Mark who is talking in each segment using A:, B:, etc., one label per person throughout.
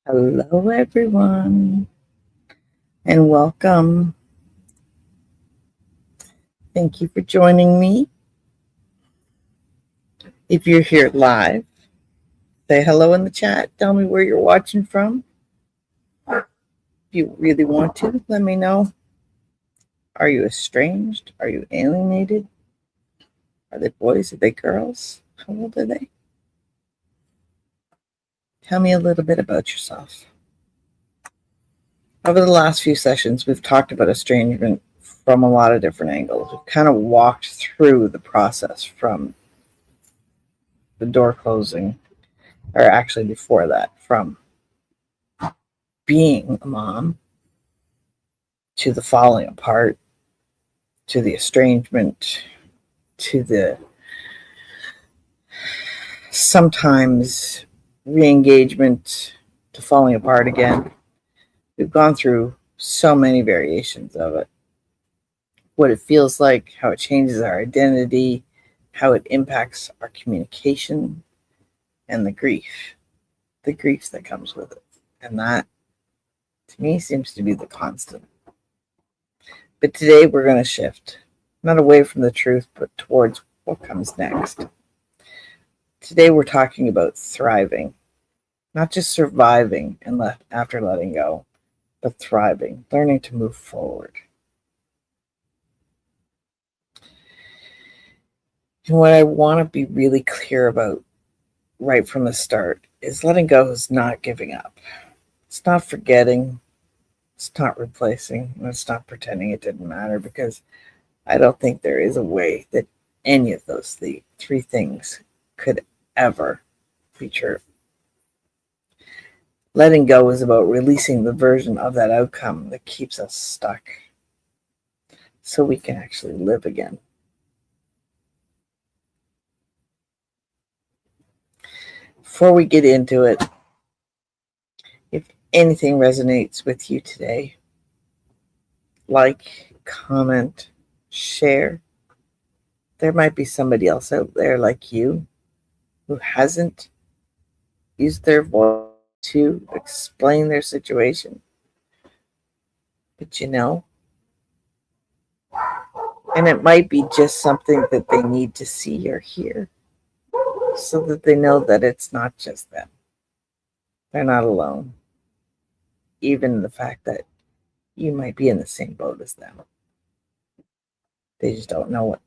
A: Hello, everyone, and welcome. Thank you for joining me. If you're here live, say hello in the chat. Tell me where you're watching from. If you really want to, let me know. Are you estranged? Are you alienated? Are they boys? Are they girls? How old are they? Tell me a little bit about yourself. Over the last few sessions, we've talked about estrangement from a lot of different angles. We've kind of walked through the process from the door closing, or actually before that, from being a mom to the falling apart, to the estrangement, to the sometimes re-engagement, to falling apart again. We've gone through so many variations of it. What it feels like, how it changes our identity, how it impacts our communication, and the grief that comes with it. And that, to me, seems to be the constant. But today we're going to shift, not away from the truth, but towards what comes next. Today we're talking about thriving, not just surviving and after letting go, but thriving, learning to move forward. And what I want to be really clear about right from the start is letting go is not giving up. It's not forgetting. It's not replacing. And it's not pretending it didn't matter, because I don't think there is a way that any of those three things could ever be true. Letting go is about releasing the version of that outcome that keeps us stuck so we can actually live again. Before we get into it, if anything resonates with you today, like, comment, share. There might be somebody else out there like you who hasn't used their voice to explain their situation. But and it might be just something that they need to see or hear so that they know that it's not just them. They're not alone. Even the fact that you might be in the same boat as them. They just don't know it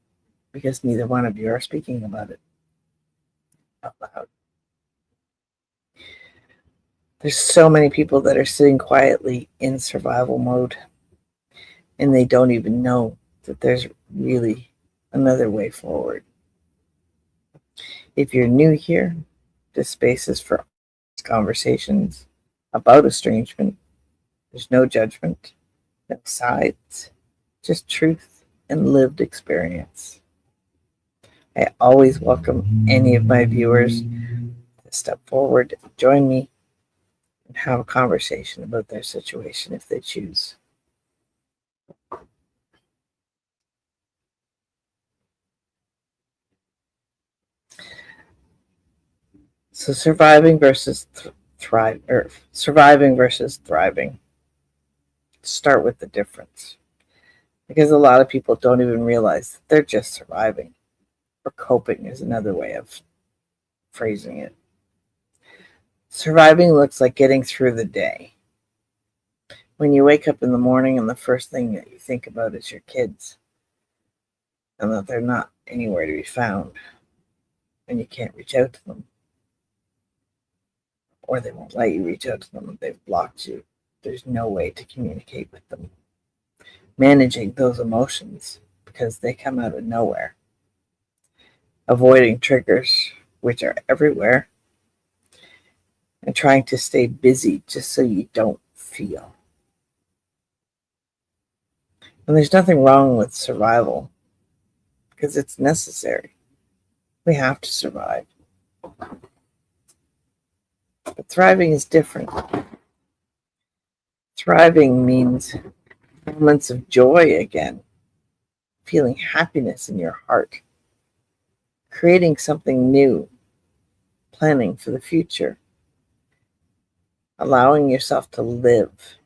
A: because neither one of you are speaking about it out loud. There's so many people that are sitting quietly in survival mode, and they don't even know that there's really another way forward. If you're new here, this space is for conversations about estrangement. There's no judgment, no sides, just truth and lived experience. I always welcome any of my viewers to step forward, join me, and have a conversation about their situation if they choose. So surviving versus surviving versus thriving. Start with the difference, because a lot of people don't even realize that they're just surviving, or coping is another way of phrasing it. Surviving looks like getting through the day. When you wake up in the morning and the first thing that you think about is your kids, and that they're not anywhere to be found, and you can't reach out to them, or they won't let you reach out to them, they've blocked you. There's no way to communicate with them. Managing those emotions, because they come out of nowhere. Avoiding triggers, which are everywhere, and trying to stay busy just so you don't feel. And there's nothing wrong with survival, because it's necessary. We have to survive. But thriving is different. Thriving means moments of joy again, feeling happiness in your heart, creating something new, planning for the future. allowing yourself to live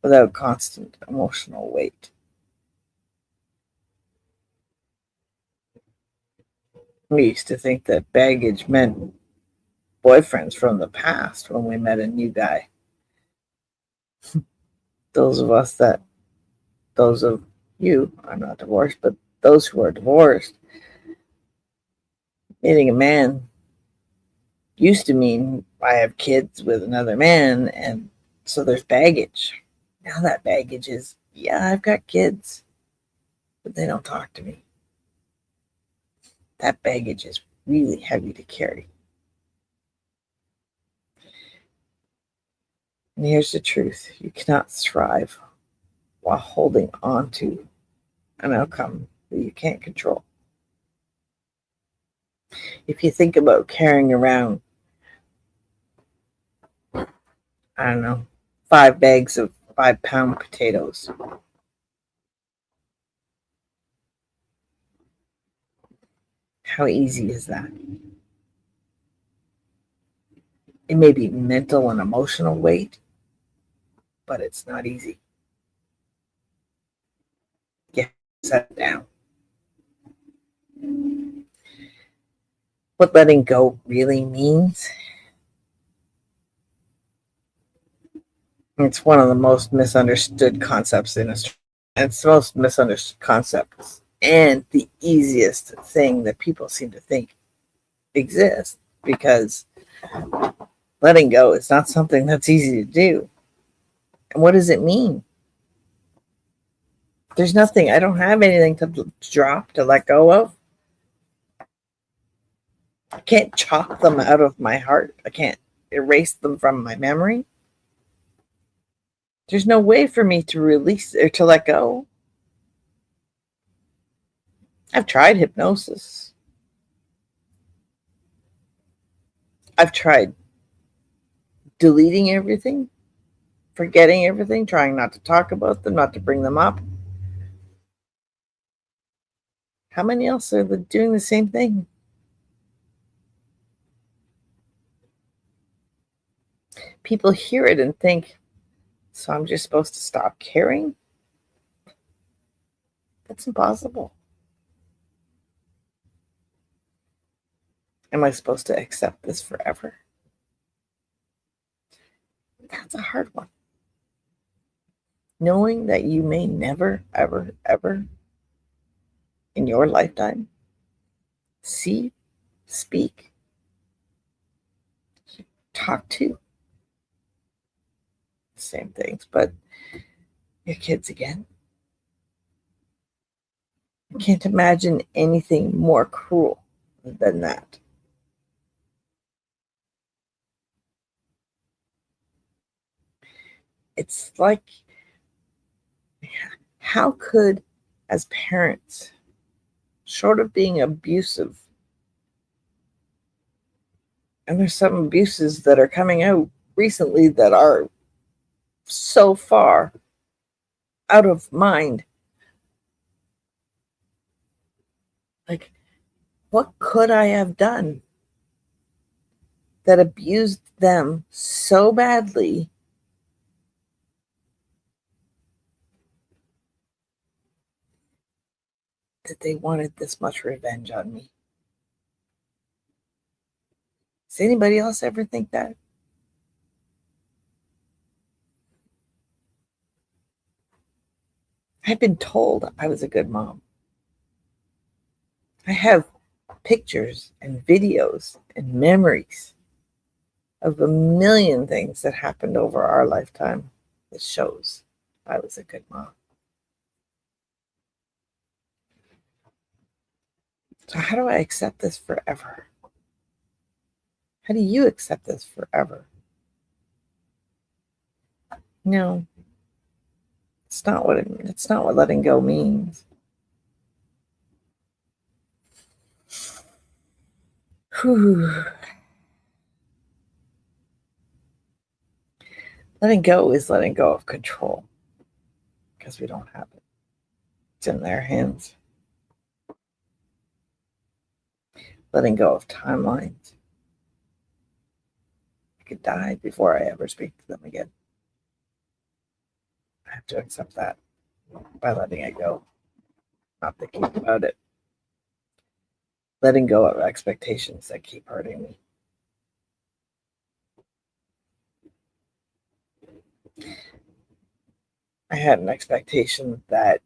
A: without constant emotional weight. We used to think that baggage meant boyfriends from the past when we met a new guy. Those of us that, those of you, I'm not divorced, but those who are divorced, meeting a man used to mean I have kids with another man, and so there's baggage. Now that baggage is, yeah, I've got kids, but they don't talk to me. That baggage is really heavy to carry. And here's the truth: you cannot thrive while holding on to an outcome that you can't control. If you think about carrying around, I don't know, 5 bags of 5-pound potatoes, how easy is that? It may be mental and emotional weight, but it's not easy. You have to set it down. What letting go really means, it's one of the most misunderstood concepts in Australia. It's the most misunderstood concepts and the easiest thing that people seem to think exists, because letting go is not something that's easy to do. And what does it mean? There's nothing, I don't have anything to drop, to let go of. I can't chalk them out of my heart. I can't erase them from my memory. There's no way for me to release or to let go. I've tried hypnosis. I've tried deleting everything, forgetting everything, trying not to talk about them, not to bring them up. How many else are doing the same thing? People hear it and think, so I'm just supposed to stop caring? That's impossible. Am I supposed to accept this forever? That's a hard one. Knowing that you may never, ever, ever in your lifetime see, speak, talk to the same things, but your kids again. I can't imagine anything more cruel than that. It's like, how could, as parents, short of being abusive, and there's some abuses that are coming out recently that are so far out of mind. Like, what could I have done that abused them so badly that they wanted this much revenge on me? Does anybody else ever think that? I've been told I was a good mom. I have pictures and videos and memories of a million things that happened over our lifetime that shows I was a good mom. So how do I accept this forever? How do you accept this forever? No, it's not what letting go means. Whew. Letting go is letting go of control, because we don't have it. It's in their hands. Letting go of timelines, could die before I ever speak to them again. I have to accept that by letting it go, not thinking about it, letting go of expectations that keep hurting me. I had an expectation that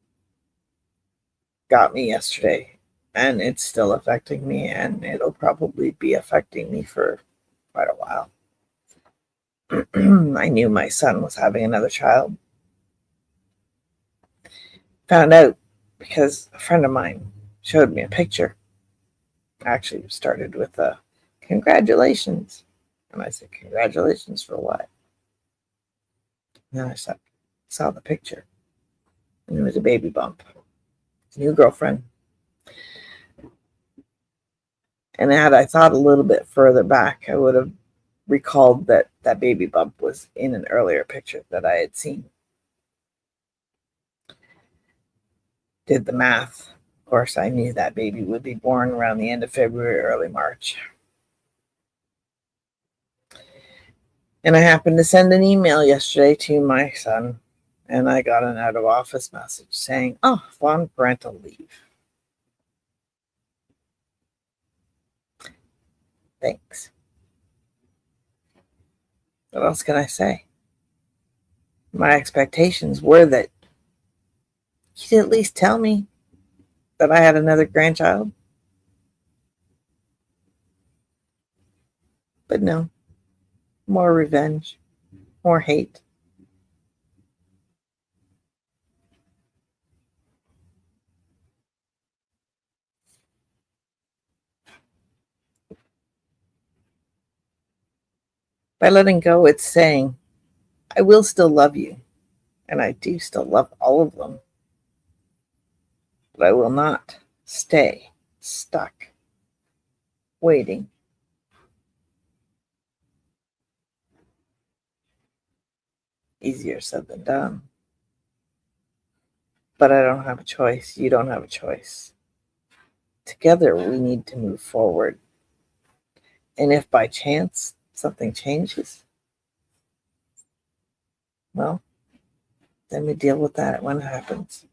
A: got me yesterday, and it's still affecting me, and it'll probably be affecting me for quite a while. I knew my son was having another child. Found out because a friend of mine showed me a picture. Actually, started with a congratulations. And I said, congratulations for what? And then I saw the picture. And it was a baby bump. New girlfriend. And had I thought a little bit further back, I would have recalled that that baby bump was in an earlier picture that I had seen. Did the math. Of course, I knew that baby would be born around the end of February, early March. And I happened to send an email yesterday to my son, and I got an out of office message saying, oh, on parental leave. Thanks. What else can I say? My expectations were that he'd at least tell me that I had another grandchild. But no, more revenge, more hate. By letting go, it's saying, I will still love you, and I do still love all of them, but I will not stay stuck, waiting. Easier said than done. But I don't have a choice. You don't have a choice. Together, we need to move forward. And if by chance something changes, well, then we deal with that when it happens.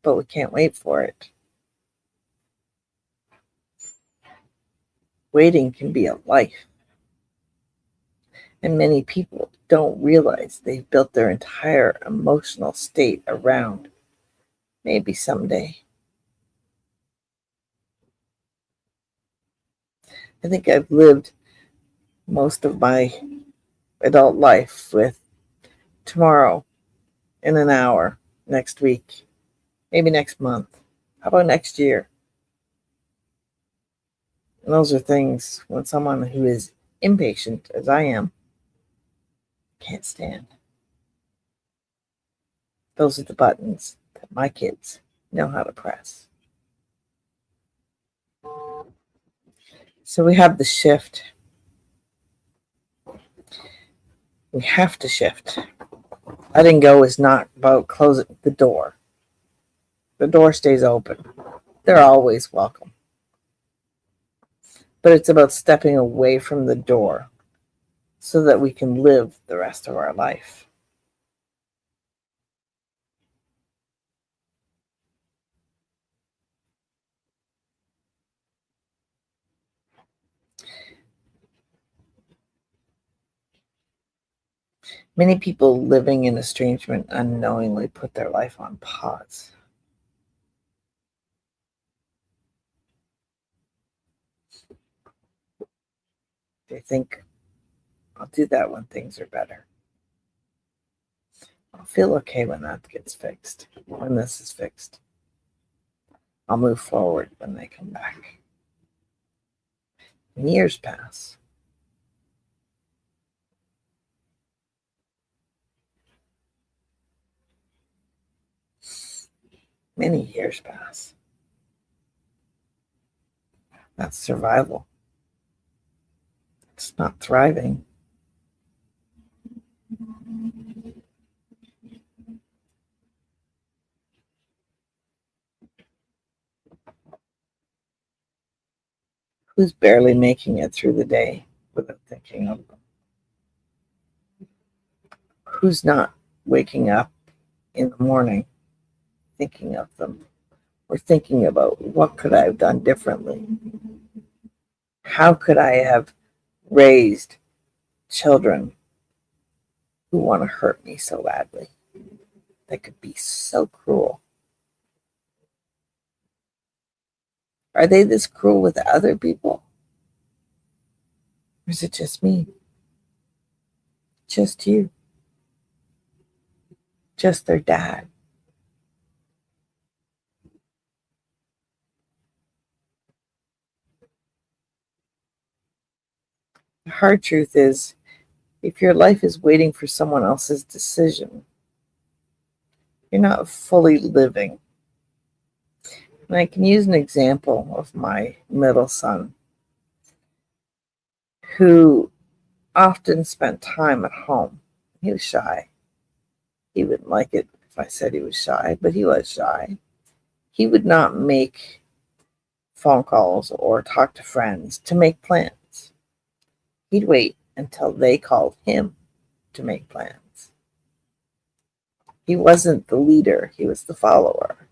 A: But we can't wait for it. Waiting can be a life. And many people don't realize they've built their entire emotional state around maybe someday. I think I've lived most of my adult life with tomorrow, in an hour, next week, maybe next month. How about next year? And those are things when someone who is impatient, as I am, can't stand. Those are the buttons that my kids know how to press. So we have the shift. We have to shift. Letting go is not about closing the door. The door stays open. They're always welcome. But it's about stepping away from the door so that we can live the rest of our life. Many people living in estrangement unknowingly put their life on pause. They think, I'll do that when things are better. I'll feel okay when that gets fixed, when this is fixed. I'll move forward when they come back. And years pass. Many years pass. That's survival. It's not thriving. Who's barely making it through the day without thinking of them? Who's not waking up in the morning thinking of them or thinking about what could I have done differently? How could I have raised children who want to hurt me so badly? That could be so cruel. Are they this cruel with other people? Or is it just me? Just you? Just their dad? The hard truth is, if your life is waiting for someone else's decision, you're not fully living. And I can use an example of my middle son, who often spent time at home. He was shy. He wouldn't like it if I said he was shy, but he was shy. He would not make phone calls or talk to friends to make plans. He'd wait until they called him to make plans. He wasn't the leader, he was the follower.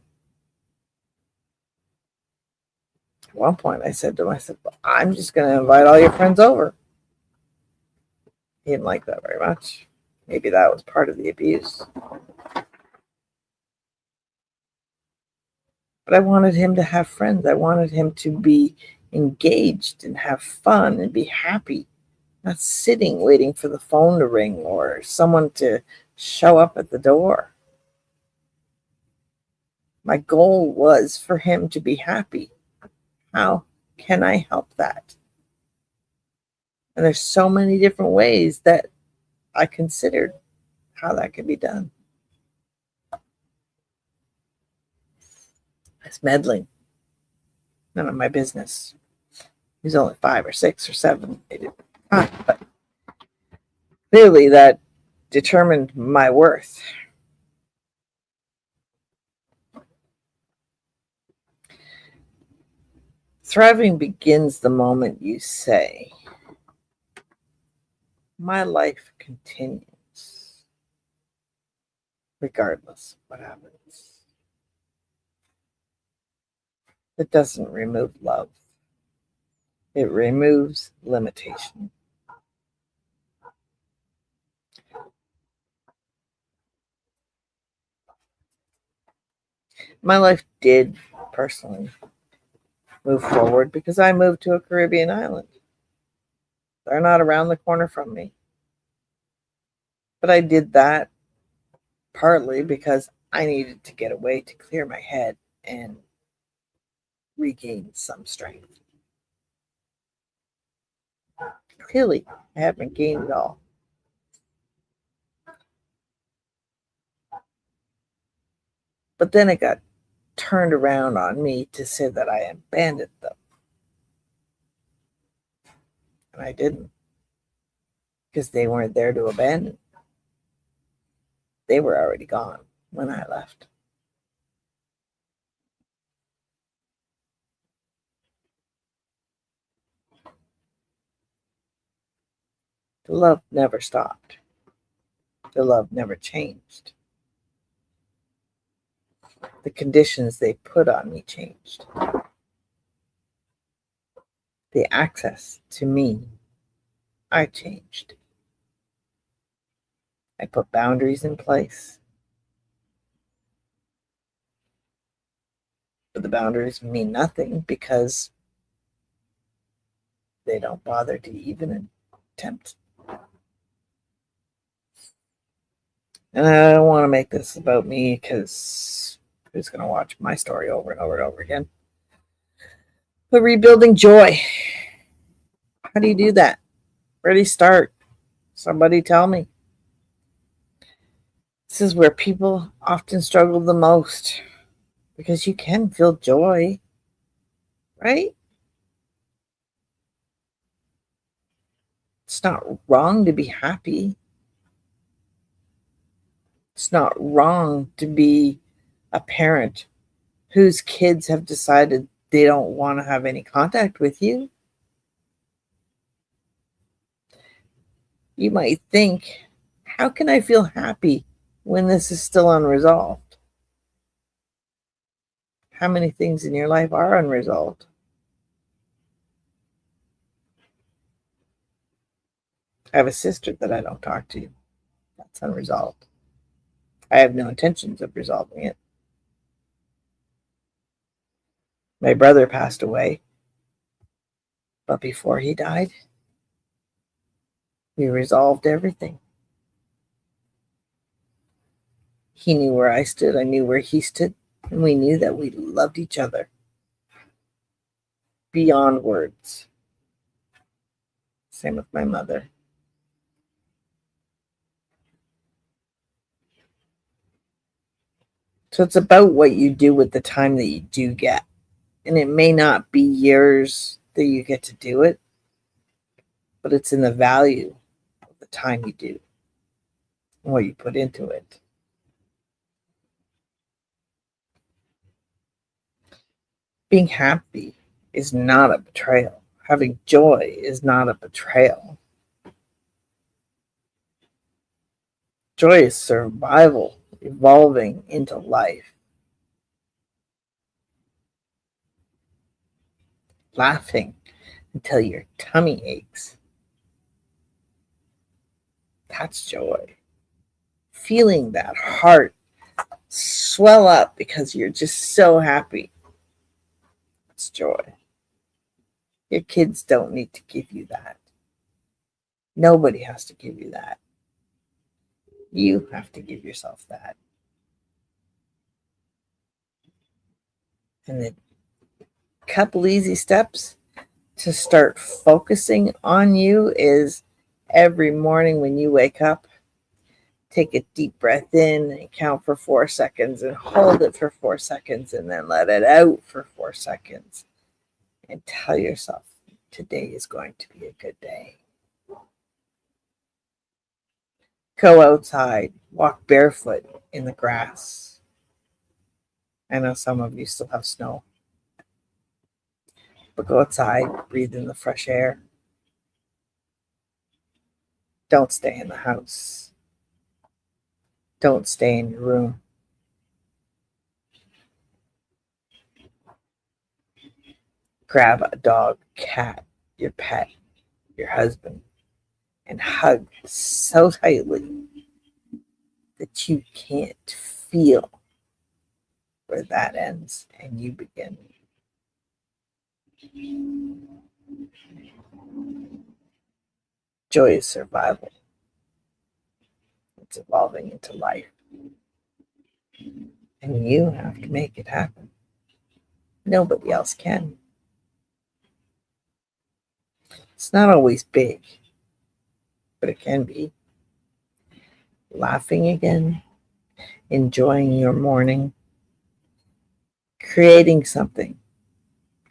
A: At one point I said to him, well, I'm just going to invite all your friends over. He didn't like that very much. Maybe that was part of the abuse. But I wanted him to have friends. I wanted him to be engaged and have fun and be happy, not sitting waiting for the phone to ring or someone to show up at the door. My goal was for him to be happy. How can I help that? And there's so many different ways that I considered how that could be done. It's meddling. None of my business. He's only 5 or 6 or 7. But clearly that determined my worth. Thriving begins the moment you say, my life continues, regardless of what happens. It doesn't remove love. It removes limitation. My life did personally move forward because I moved to a Caribbean island. They're not around the corner from me. But I did that partly because I needed to get away to clear my head and regain some strength. Clearly, I haven't gained it all. But then it got turned around on me to say that I abandoned them. And I didn't. Because they weren't there to abandon. They were already gone when I left. The love never stopped. The love never changed. The conditions they put on me changed. The access to me, I changed. I put boundaries in place. But the boundaries mean nothing because they don't bother to even attempt. And I don't want to make this about me because who's going to watch my story over and over and over again? But rebuilding joy. How do you do that? Where do you start? Somebody tell me. This is where people often struggle the most because you can feel joy, right? It's not wrong to be happy. It's not wrong to be a parent whose kids have decided they don't want to have any contact with you. You might think, How can I feel happy when this is still unresolved? How many things in your life are unresolved? I have a sister that I don't talk to. That's unresolved. I have no intentions of resolving it. My brother passed away, but before he died, we resolved everything. He knew where I stood, I knew where he stood, and we knew that we loved each other beyond words. Same with my mother. So it's about what you do with the time that you do get. And it may not be years that you get to do it, but it's in the value of the time you do and what you put into it. Being happy is not a betrayal. Having joy is not a betrayal. Joy is survival, evolving into life. Laughing until your tummy aches. That's joy. Feeling that heart swell up because you're just so happy. That's joy. Your kids don't need to give you that. Nobody has to give you that. You have to give yourself that. And the couple easy steps to start focusing on you is every morning when you wake up, take a deep breath in and count for 4 seconds and hold it for 4 seconds and then let it out for 4 seconds. And tell yourself, today is going to be a good day. Go outside, walk barefoot in the grass. I know some of you still have snow, but go outside, breathe in the fresh air. Don't stay in the house. Don't stay in your room. Grab a dog, cat, your pet, your husband, and hug so tightly that you can't feel where that ends and you begin. Joy is survival. It's evolving into life. And you have to make it happen. Nobody else can. It's not always big, but it can be. Laughing again, enjoying your morning, creating something.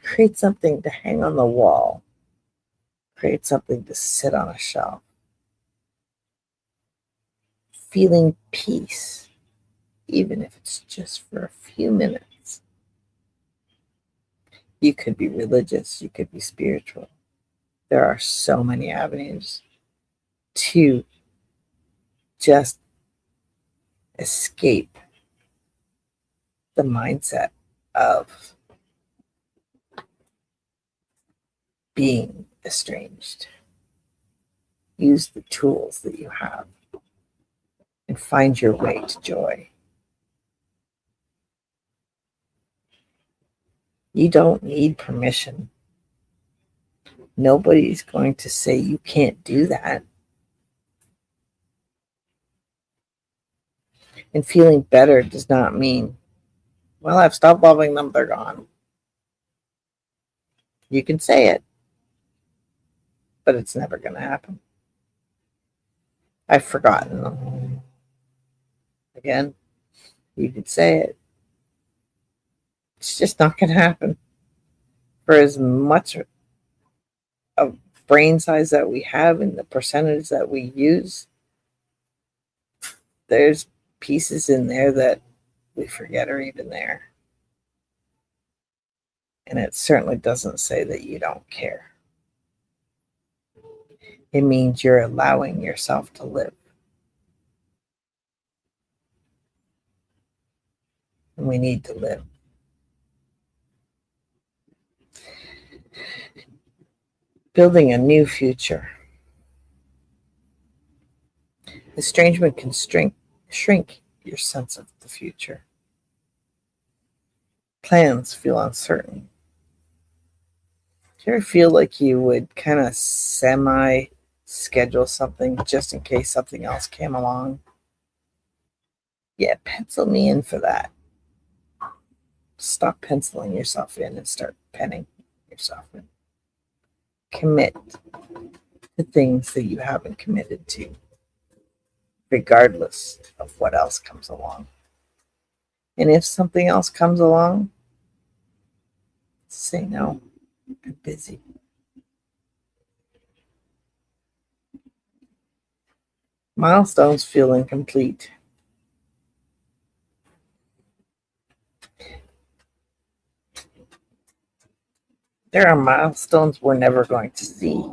A: Create something to hang on the wall. Create something to sit on a shelf. Feeling peace, even if it's just for a few minutes. You could be religious, you could be spiritual. There are so many avenues to just escape the mindset of being estranged. Use the tools that you have and find your way to joy. You don't need permission. Nobody's going to say you can't do that. And feeling better does not mean, well, I've stopped loving them, they're gone. You can say it, but it's never going to happen. I've forgotten them. Again, you could say it. It's just not going to happen. For as much of brain size that we have and the percentage that we use, there's pieces in there that we forget are even there. And it certainly doesn't say that you don't care. It means you're allowing yourself to live. and we need to live. Building a new future. Estrangement can shrink your sense of the future. Plans feel uncertain. Do you ever feel like you would kind of semi-schedule something just in case something else came along? Yeah, pencil me in for that. Stop penciling yourself in and start penning yourself in. Commit to things that you haven't committed to, regardless of what else comes along. And if something else comes along, say no. I'm busy. Milestones feel incomplete. There are milestones we're never going to see.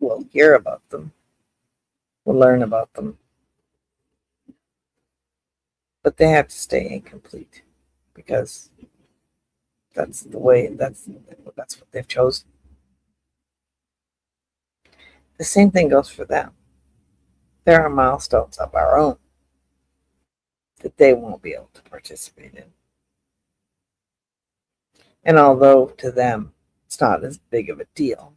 A: We'll hear about them. We'll learn about them. But they have to stay incomplete because that's what they've chosen. The same thing goes for them. There are milestones of our own that they won't be able to participate in. And although to them it's not as big of a deal,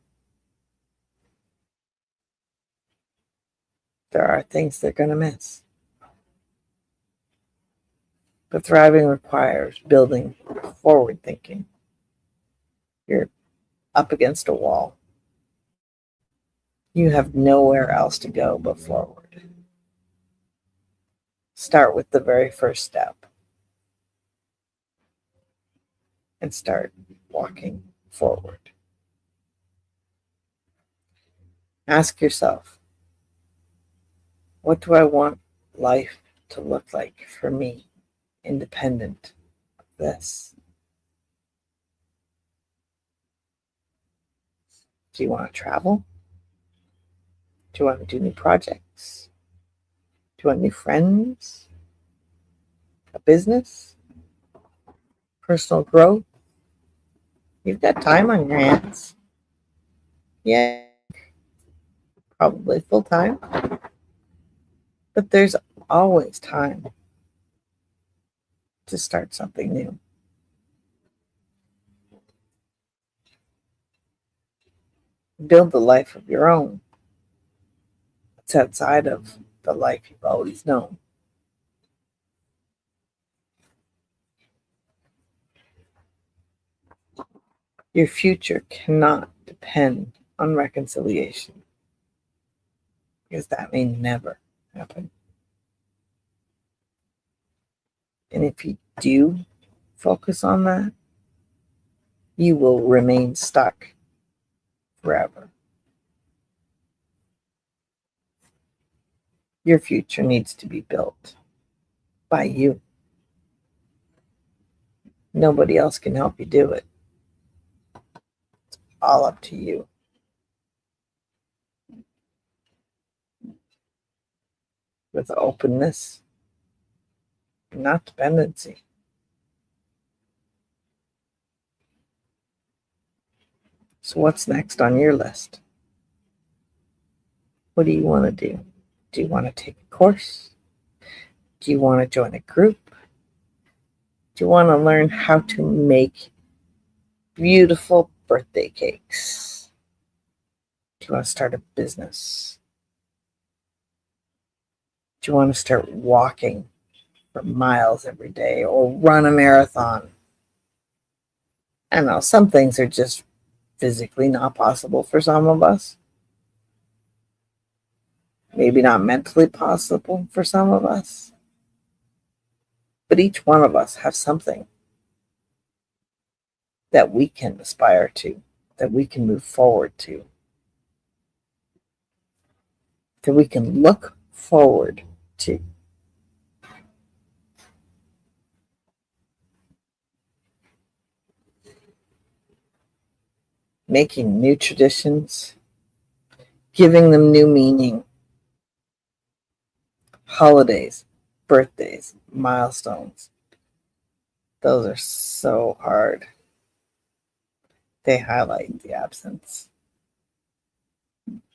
A: there are things they're going to miss. But thriving requires building forward thinking. You're up against a wall. You have nowhere else to go but forward. Start with the very first step and start walking forward. Ask yourself, what do I want life to look like for me, independent of this? Do you want to travel? Do you want to do new projects? Do you want new friends? A business? Personal growth? You've got time on your hands. Yeah, probably full time. But there's always time to start something new. Build the life of your own. It's outside of the life you've always known. Your future cannot depend on reconciliation because that may never happen. And if you do focus on that, you will remain stuck forever. Your future needs to be built by you. Nobody else can help you do it. It's all up to you. With openness, not dependency. So what's next on your list? What do you want to do? Do you want to take a course? Do you want to join a group? Do you want to learn how to make beautiful birthday cakes? Do you want to start a business? Do you want to start walking for miles every day or run a marathon? I don't know, some things are just physically not possible for some of us. Maybe not mentally possible for some of us. But each one of us have something that we can aspire to, that we can move forward to, that we can look forward to. Making new traditions, giving them new meaning. Holidays Birthdays, milestones. Those are so hard. They highlight the absence.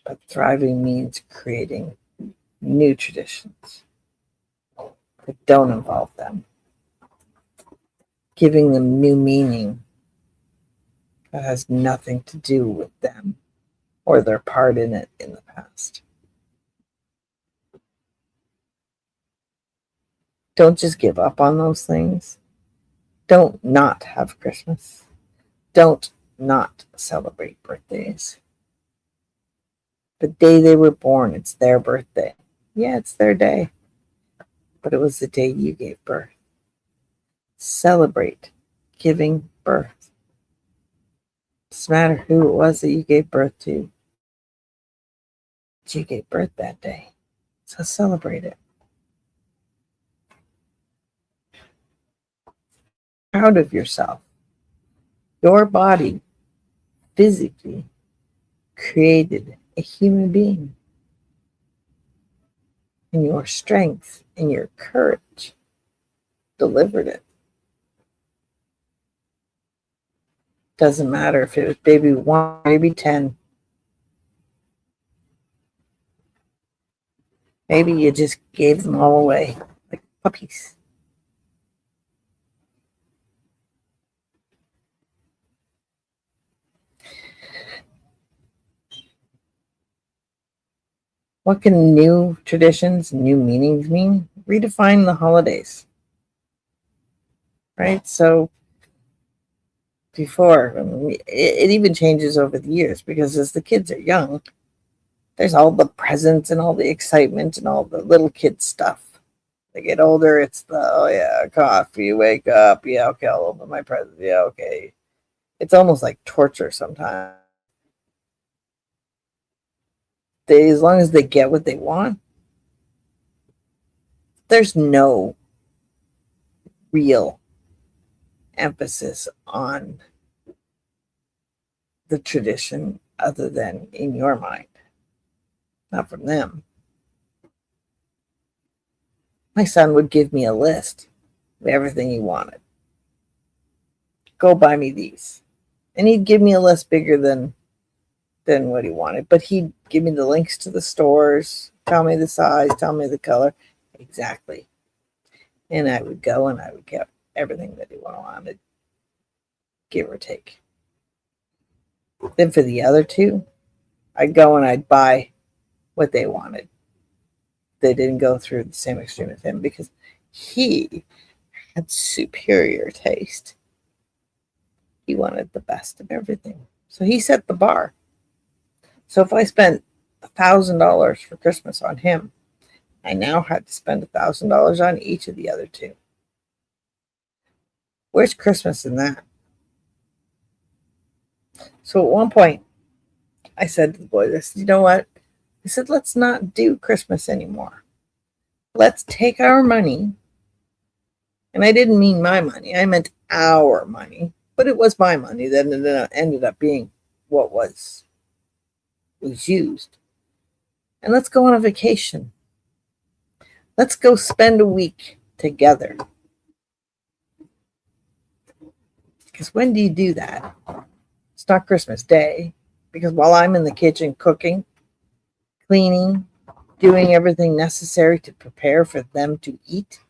A: But thriving means creating new traditions that don't involve them, giving them new meaning that has nothing to do with them or their part in it in the past. Don't just give up on those things. Don't not have Christmas. Don't not celebrate birthdays. The day they were born, it's their birthday. Yeah, it's their day. But it was the day you gave birth. Celebrate giving birth. Doesn't matter who it was that you gave birth to. You gave birth that day. So celebrate it. Proud of yourself. Your body physically created a human being. And your strength and your courage delivered it. Doesn't matter if it was baby 1, maybe 10. Maybe you just gave them all away like puppies. What can new traditions, new meanings mean? Redefine the holidays. Right? So before, it even changes over the years because as the kids are young, there's all the presents and all the excitement and all the little kid stuff. They get older, it's the, oh yeah, coffee, wake up, yeah, okay, I'll open my present, yeah, okay. It's almost like torture sometimes. As long as they get what they want, there's no real emphasis on the tradition other than in your mind, not from them. My son would give me a list of everything he wanted. Go buy me these. And he'd give me a list bigger than what he wanted, but he'd give me the links to the stores, tell me the size, tell me the color. Exactly. And I would go and I would get everything that he wanted, give or take. Then for the other two, I'd go and I'd buy what they wanted. They didn't go through the same extreme as him because he had superior taste. He wanted the best of everything. So he set the bar. So if I spent $1,000 for Christmas on him, I now had to spend $1,000 on each of the other two. Where's Christmas in that? So at one point, I said to the boys, I said, you know what? I said, let's not do Christmas anymore. Let's take our money. And I didn't mean my money. I meant our money. But it was my money that ended up being what was used. And let's go on a vacation. Let's go spend a week together. Because when do you do that? It's not Christmas Day. Because while I'm in the kitchen cooking, cleaning, doing everything necessary to prepare for them to eat,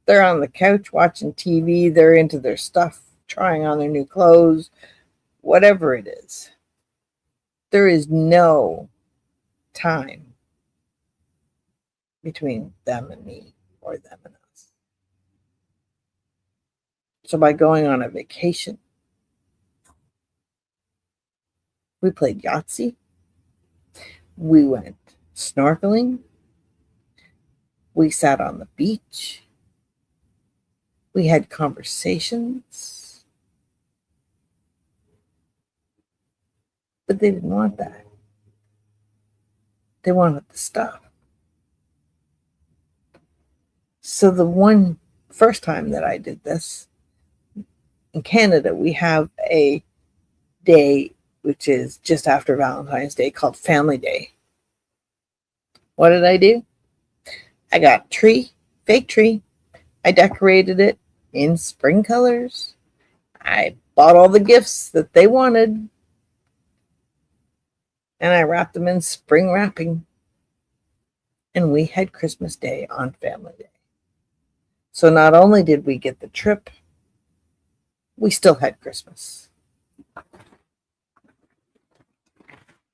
A: they're on the couch watching TV, they're into their stuff, trying on their new clothes, whatever it is. There is no time between them and me or them and us. So by going on a vacation, we played Yahtzee, we went snorkeling, we sat on the beach, we had conversations, but they didn't want that. They wanted the stuff. So the first time that I did this, in Canada, we have a day which is just after Valentine's Day called Family Day. What did I do? I got a tree Fake tree. I decorated it in spring colors. I bought all the gifts that they wanted, and I wrapped them in spring wrapping. And we had Christmas Day on Family Day. So not only did we get the trip, we still had Christmas.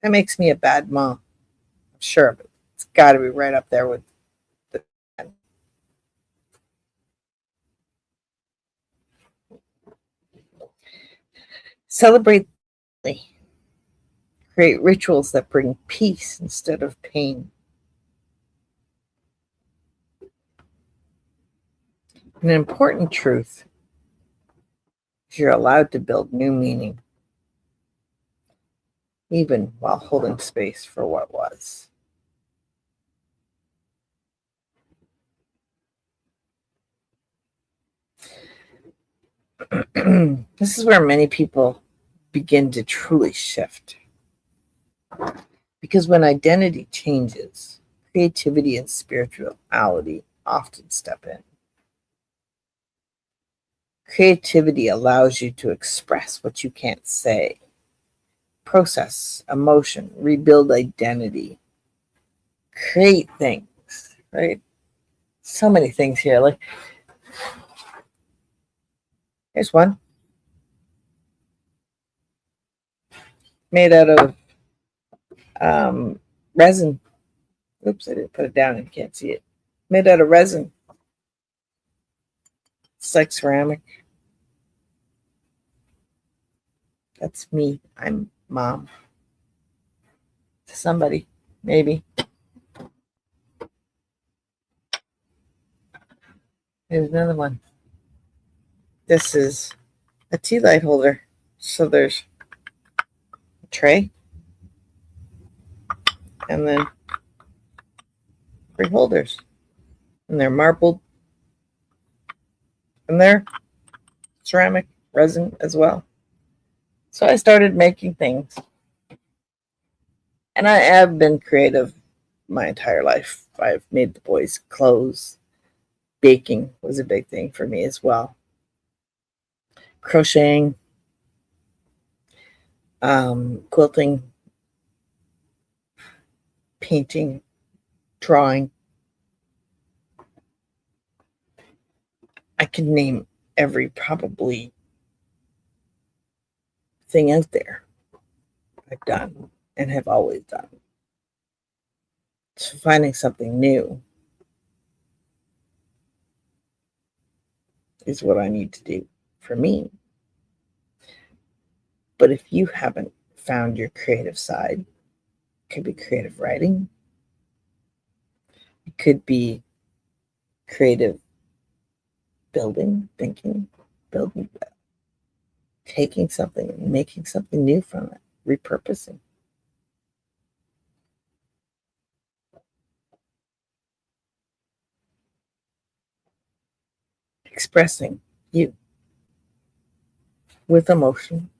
A: That makes me a bad mom. Sure, but it's got to be right up there with the. Celebrate. Create rituals that bring peace instead of pain. An important truth is you're allowed to build new meaning, even while holding space for what was. This is where many people begin to truly shift. Because when identity changes, creativity and spirituality often step in. Creativity allows you to express what you can't say, process emotion, rebuild identity, create things, right? So many things here. Like, here's one made out of resin. Oops, I didn't put it down and you can't see it. Made out of resin. It's like ceramic. That's me. I'm mom to somebody, maybe. Here's another one. This is a tea light holder. So there's a tray and then 3 holders. And they're marbled. And they're ceramic resin as well. So I started making things. And I have been creative my entire life. I've made the boys clothes. Baking was a big thing for me as well. Crocheting, quilting, painting, drawing. I can name every probably thing out there I've done and have always done. So finding something new is what I need to do for me. But if you haven't found your creative side, it could be creative writing, it could be creative building, thinking, building, taking something and making something new from it, repurposing. Expressing you with emotion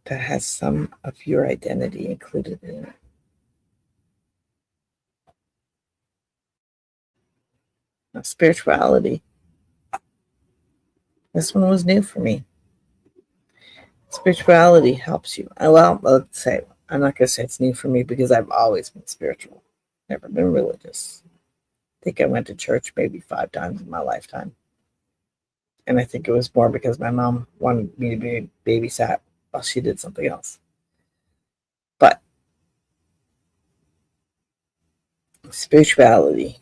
A: that has some of your identity included in it. Now, spirituality. This one was new for me. Spirituality helps you. Well, let's say, I'm not going to say it's new for me because I've always been spiritual, never been religious. I think I went to church maybe 5 times in my lifetime. And I think it was more because my mom wanted me to be babysat while she did something else. But spirituality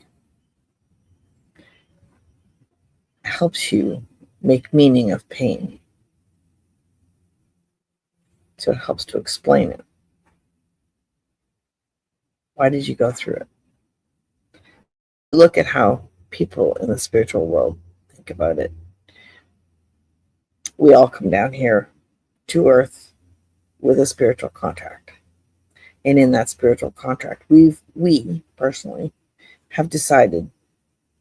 A: helps you make meaning of pain. So it helps to explain it. Why did you go through it? Look at how people in the spiritual world think about it. We all come down here to earth with a spiritual contract. And in that spiritual contract, we personally have decided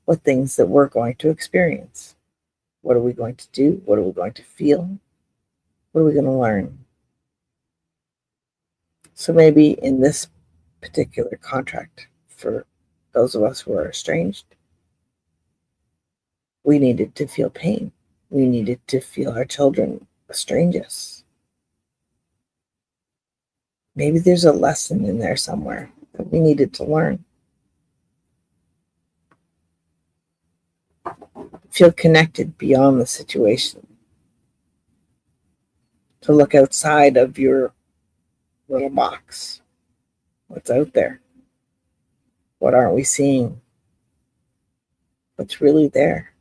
A: what things that we're going to experience. What are we going to do? What are we going to feel? What are we going to learn? So maybe in this particular contract for those of us who are estranged, we needed to feel pain. We needed to feel our children estrange us. Maybe there's a lesson in there somewhere that we needed to learn. Feel connected beyond the situation. To look outside of your little box. What's out there? What aren't we seeing? What's really there?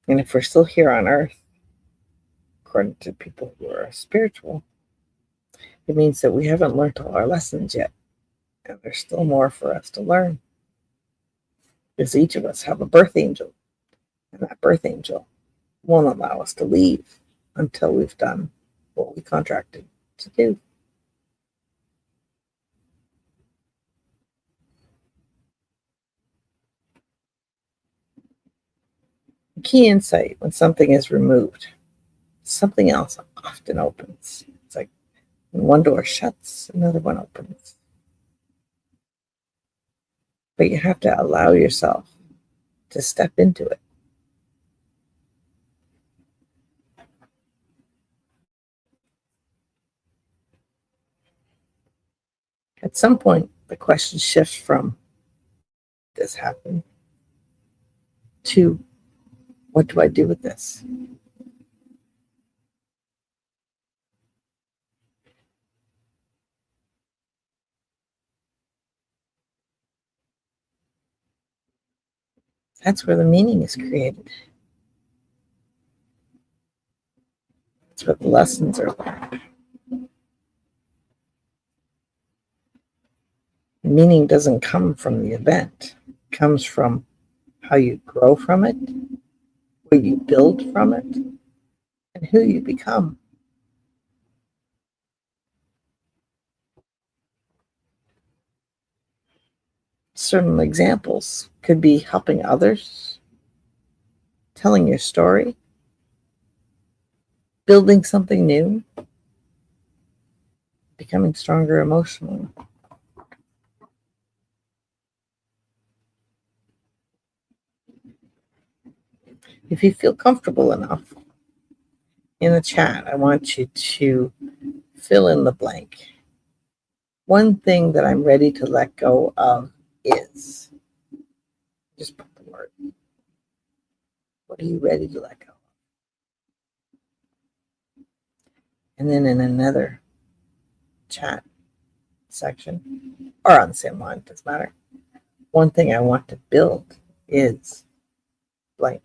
A: And if we're still here on earth, according to people who are spiritual, it means that we haven't learned all our lessons yet. And there's still more for us to learn. Because each of us have a birth angel. And that birth angel won't allow us to leave until we've done what we contracted to do. Key insight: when something is removed, something else often opens. It's like when one door shuts, another one opens. But you have to allow yourself to step into it. At some point, the question shifts from this happened to what do I do with this? That's where the meaning is created. That's where the lessons are learned. Meaning doesn't come from the event. It comes from how you grow from it, what you build from it, and who you become. Certain examples could be helping others, telling your story, building something new, becoming stronger emotionally. If you feel comfortable enough, in the chat, I want you to fill in the blank. One thing that I'm ready to let go of is. Just put the word. What are you ready to let go of? And then in another chat section, or on the same line, doesn't matter. One thing I want to build is blank.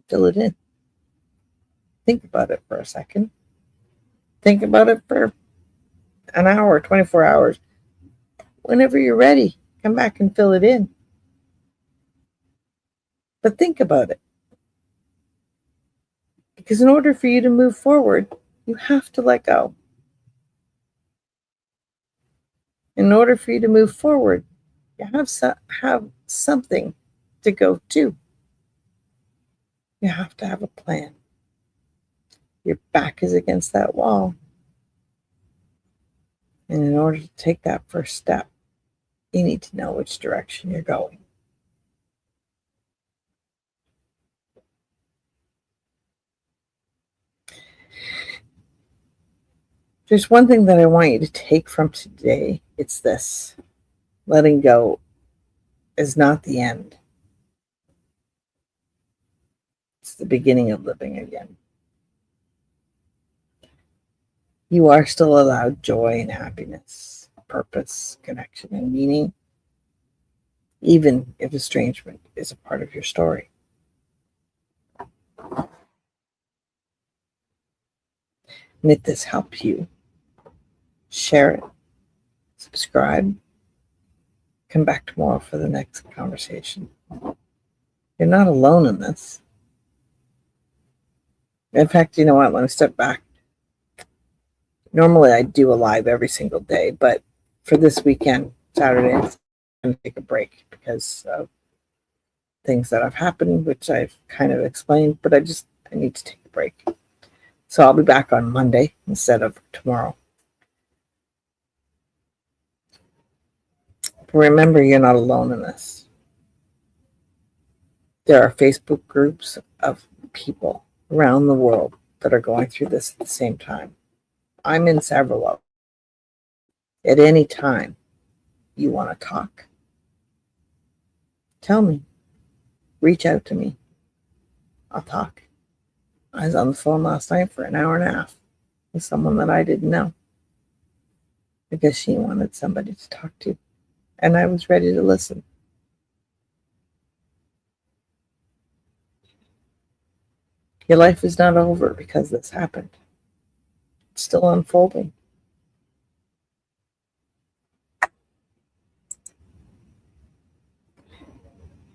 A: Fill it in. Think about it for a second. Think about it for an hour, 24 hours. Whenever you're ready, come back and fill it in. But think about it. Because in order for you to move forward, you have to let go. In order for you to move forward, you have something to go to. You have to have a plan. Your back is against that wall. And in order to take that first step, you need to know which direction you're going. There's one thing that I want you to take from today. It's this: letting go is not the end. It's the beginning of living again. You are still allowed joy and happiness, purpose, connection, and meaning, even if estrangement is a part of your story. And if this helps you, share it, subscribe, come back tomorrow for the next conversation. You're not alone in this. In fact, you know what? Let me step back. Normally I do a live every single day, but for this weekend, Saturday, I'm going to take a break because of things that have happened, which I've kind of explained, but I need to take a break. So I'll be back on Monday instead of tomorrow. Remember, you're not alone in this. There are Facebook groups of people around the world that are going through this at the same time. I'm in several of them. At any time you want to talk, tell me. Reach out to me. I'll talk. I was on the phone last night for an hour and a half with someone that I didn't know because she wanted somebody to talk to, and I was ready to listen. Your life is not over because this happened. It's still unfolding.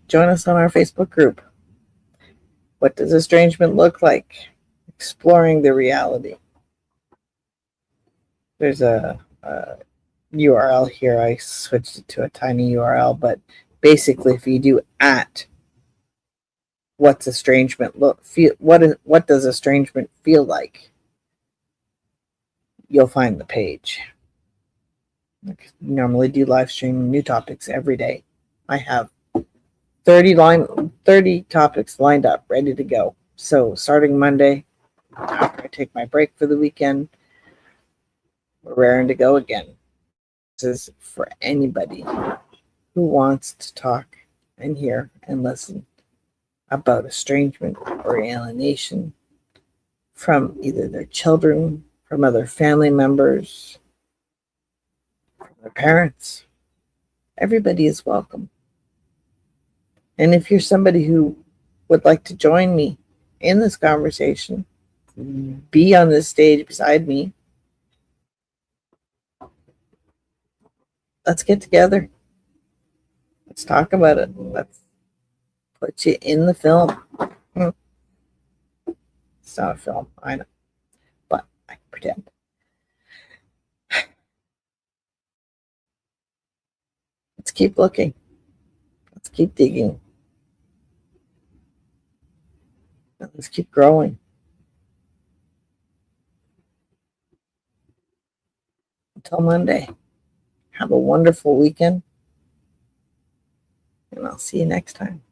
A: Join us on our Facebook group. What does estrangement look like? Exploring the reality. There's a URL here. I switched it to a tiny URL, but basically, if you do at what's estrangement look feel what does estrangement feel like, you'll find the page. I normally do live stream new topics every day. I have 30 topics lined up, ready to go. So starting Monday, after I take my break for the weekend, we're raring to go again. This is for anybody who wants to talk and hear and listen about estrangement or alienation from either their children, from other family members, from their parents. Everybody is welcome. And if you're somebody who would like to join me in this conversation, be on this stage beside me, let's get together. Let's talk about it. Let's put you in the film. It's not a film, I know, but I can pretend. Let's keep looking. Let's keep digging. Let's keep growing. Until Monday, have a wonderful weekend, and I'll see you next time.